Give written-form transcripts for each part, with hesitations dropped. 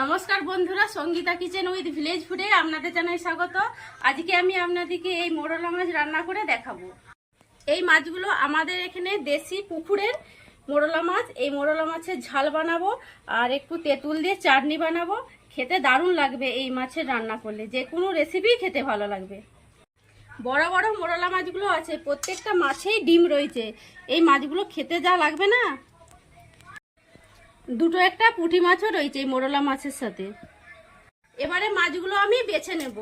নমস্কার বন্ধুরা, Sangeeta kitchen with village ফুডে আপনাদের জানাই স্বাগত। আজকে আমি আপনাদেরকে এই মোরলা মাছ রান্না করে দেখাবো। এই মাছগুলো আমাদের এখানে দেশি পুকুরের মোরলা মাছ। এই মোরলা মাছের ঝাল বানাবো আর একটু তেঁতুল দিয়ে চাটনি বানাবো। খেতে দারুণ লাগবে এই মাছের রান্না করলে, যে কোনো রেসিপি খেতে ভালো লাগবে। বড় বড় মোরলা মাছগুলো আছে, প্রত্যেকটা মাছেই ডিম রয়েছে। এই মাছগুলো খেতে যা লাগবে না। দুটো একটা পুঁটি মাছও রয়েছে এই মোরলা মাছের সাথে। এবারে মাছগুলো আমি বেছে নেব।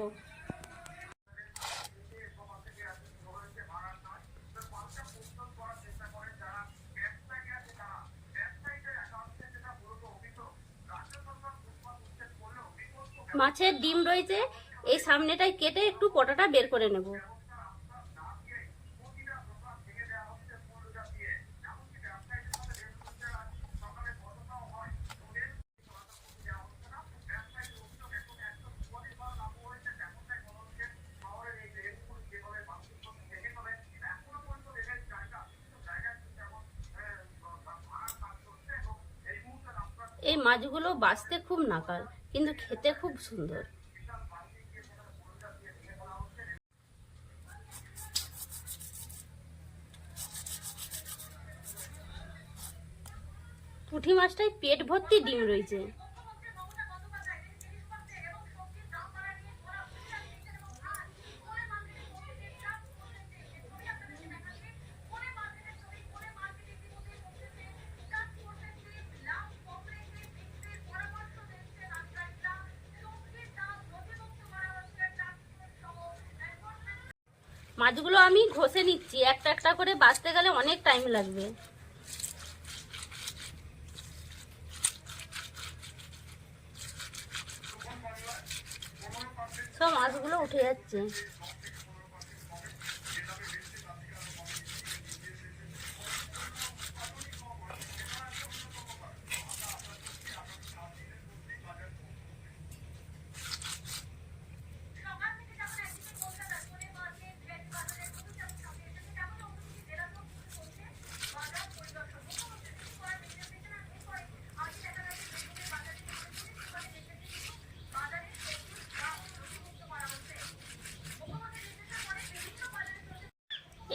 মাছের ডিম রয়েছে, এই সামনেটাই কেটে একটু পোটাটা বের করে নেব। এই মাছগুলো বাছতে খুব নাকাল, কিন্তু খেতে খুব সুন্দর। পুঁটি মাছটায় পেট ভর্তি ডিম রয়েছে। মাছগুলো আমি ঘষে নিচ্ছি, একটা একটা করে বাছতে গেলে অনেক টাইম লাগবে। সব মাছগুলো উঠে যাচ্ছে।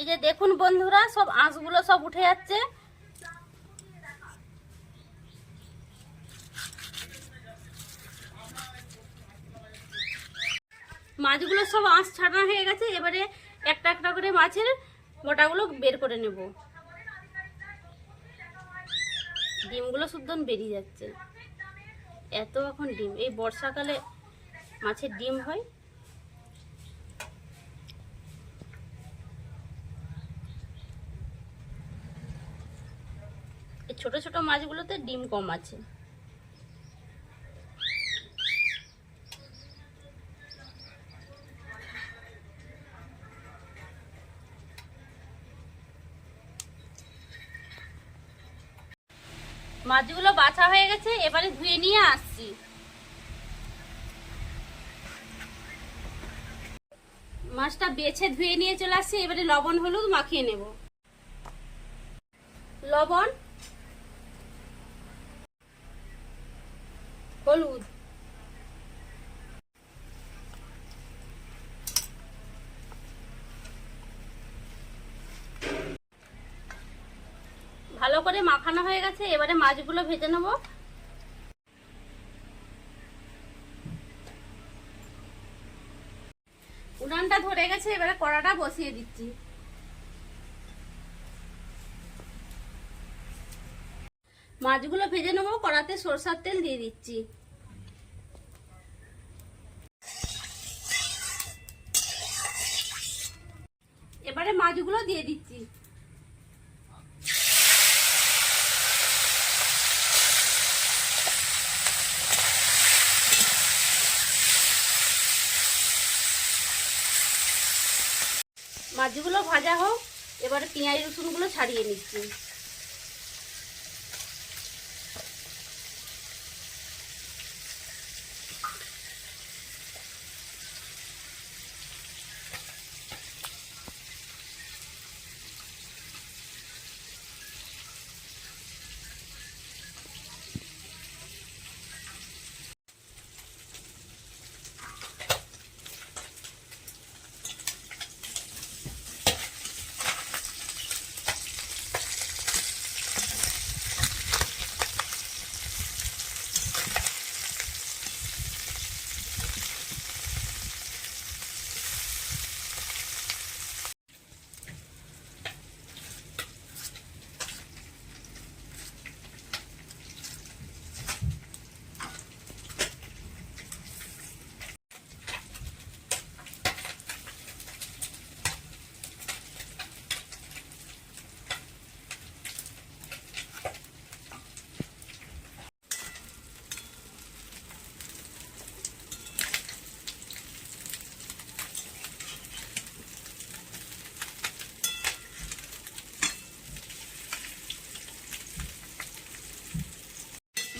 এই যে দেখুন বন্ধুরা, সব আঁশগুলো সব উঠে যাচ্ছে। মাছগুলো সব আঁশ ছাড়ানো হয়ে গেছে। এবারে একটা একটা করে মাছের মোটাগুলো বের করে নেব। ডিমগুলো শুদ্ধ বেরিয়ে যাচ্ছে। এত এখন ডিম, এই বর্ষাকালে মাছের ডিম হয়। এই ছোট ছোট মাছগুলোতে ডিম কম আছে। মাছগুলো বাছা হয়ে গেছে, এবারে ধুয়ে নিয়ে আসছি। মাছটা বেছে ধুয়ে নিয়ে চলে আসছি। এবারে লবণ হলুদ মাখিয়ে নেব। লবণ, হলুদ, ভালো করে মাখানো হয়ে গেছে। এবারে মাছগুলো ভেজে নেব। উনানটা ধরে গেছে, এবারে কড়াটা বসিয়ে দিচ্ছি। মাছগুলো ভেজে নেব। কড়াতে সরষের তেল দিয়ে দিচ্ছি। এবারে মাছগুলো দিয়ে দিচ্ছি। মাছগুলো ভাজা হোক, এবারে পেঁয়াজ রসুনগুলো ছাড়িয়ে নিচ্ছি।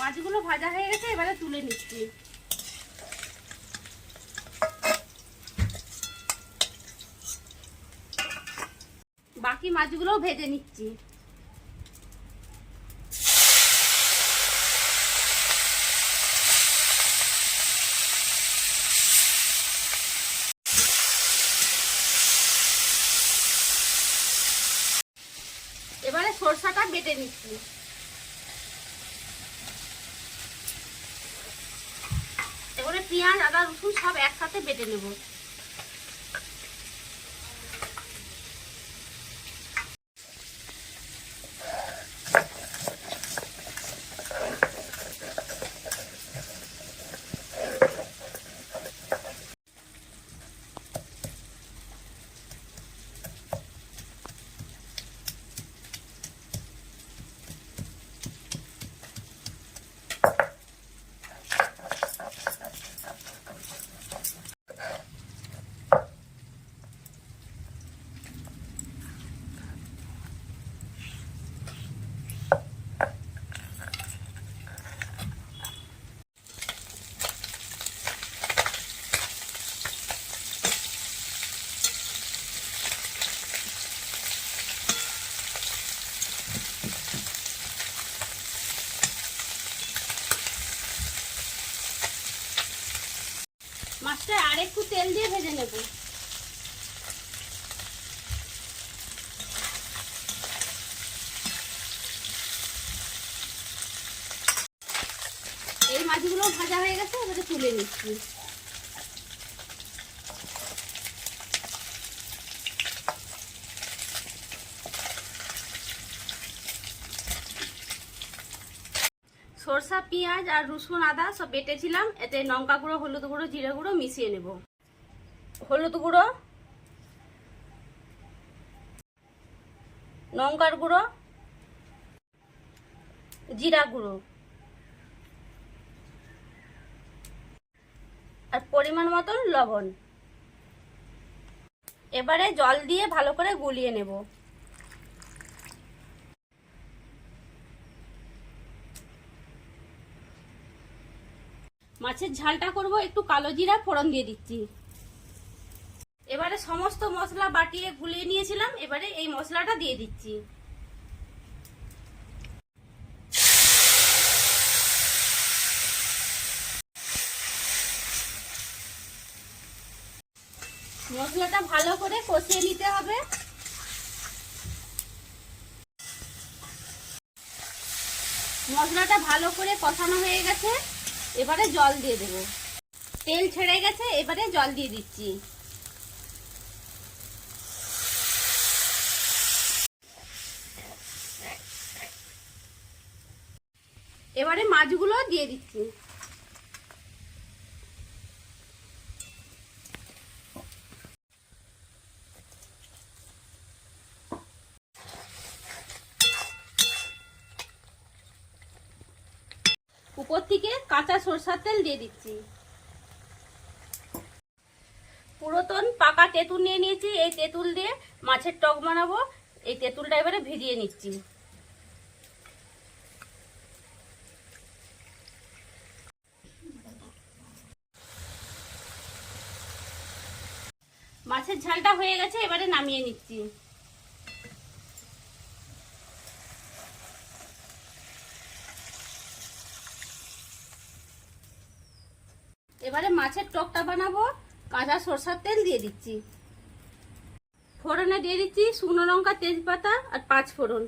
মাছগুলো ভাজা হয়ে গেছে, এবারে তুলে নিচ্ছি। বাকি মাছগুলোও ভেজে নিচ্ছি। এবারে সরষাটা বেটে নিচ্ছি। এবারে পেঁয়াজ, আদা, রসুন সব একসাথে বেটে নেব। মাছটা আর একটু তেল দিয়ে ভেজে নেব। এই মাছগুলো ভাজা হয়ে গেছে, এবারে তুলে নিচ্ছি। সরষা, পেঁয়াজ আর রসুন, আদা সব বেটেছিলাম। এতে লঙ্কা গুঁড়ো, হলুদ গুঁড়ো, জিরে গুঁড়ো মিশিয়ে নেব। হলুদ গুঁড়ো, লঙ্কার গুঁড়ো, জিরা গুঁড়ো আর পরিমাণ মতন লবণ। এবারে জল দিয়ে ভালো করে গুলিয়ে নেব। মাছের ঝালটা করব, একটু কালো জিরা ফোড়ন দিয়ে দিচ্ছি। এবারে সমস্ত মশলা বাটিয়ে গুলিয়ে নিয়েছিলাম, এবারে এই মশলাটা দিয়ে দিচ্ছি। মশলাটা ভালো করে কষিয়ে নিতে হবে। মশলাটা ভালো করে কষানো হয়ে গেছে, এবারে জল দিয়ে দেব। তেল ছেড়ে গেছে, এবারে জল দিয়ে দিচ্ছি। এবারে মাছগুলো দিয়ে দিচ্ছি। উপর থেকে কাঁচা সরষের তেল দিয়ে দিচ্ছি। পুরাতন পাকা তেঁতুল নিয়ে নিয়েছি, এই তেঁতুল দিয়ে মাছের টক বানাবো। এই তেঁতুলটা এবারে ভিজিয়ে নিচ্ছি। মাছের ঝালটা হয়ে গেছে, এবারে নামিয়ে নিচ্ছি। এবারে মাছের টকটা বানাবো। কাঁচা সরষের তেল দিয়ে দিচ্ছি। ফোড়নে দিয়ে দিচ্ছি শুকনো লঙ্কা, তেজপাতা আর 5 ফোড়ন।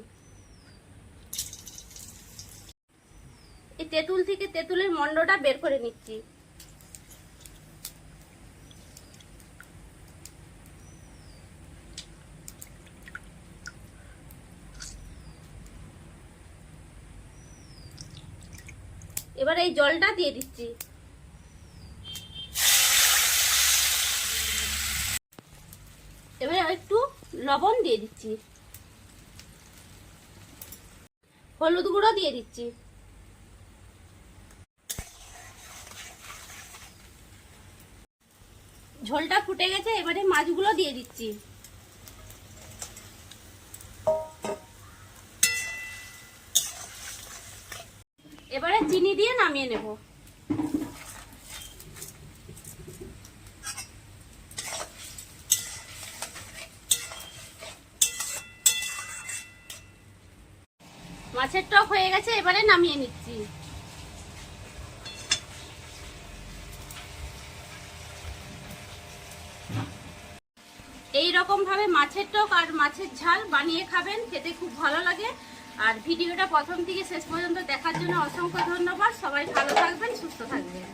এই তেঁতুল থেকে তেঁতুলের মন্ডটা বের করে নিচ্ছি। এবার এই জলটা দিয়ে দিচ্ছি। এবারে একটু লবণ দিয়ে দিচ্ছি। হলুদ গুঁড়ো দিয়ে দিচ্ছি। ঝোলটা ফুটে গেছে, এবারে মাছগুলো দিয়ে দিচ্ছি। এবারে চিনি দিয়ে নামিয়ে নেব। মাছের টক হয়ে গেছে, এবারে নামিয়ে নিচ্ছি। এই রকম ভাবে মাছের টক আর মাছের ঝাল বানিয়ে খাবেন, খেতে খুব ভালো লাগে। আর ভিডিওটা প্রথম থেকে শেষ পর্যন্ত দেখার জন্য অসংখ্য ধন্যবাদ। সবাই ভালো থাকবেন, সুস্থ থাকবেন।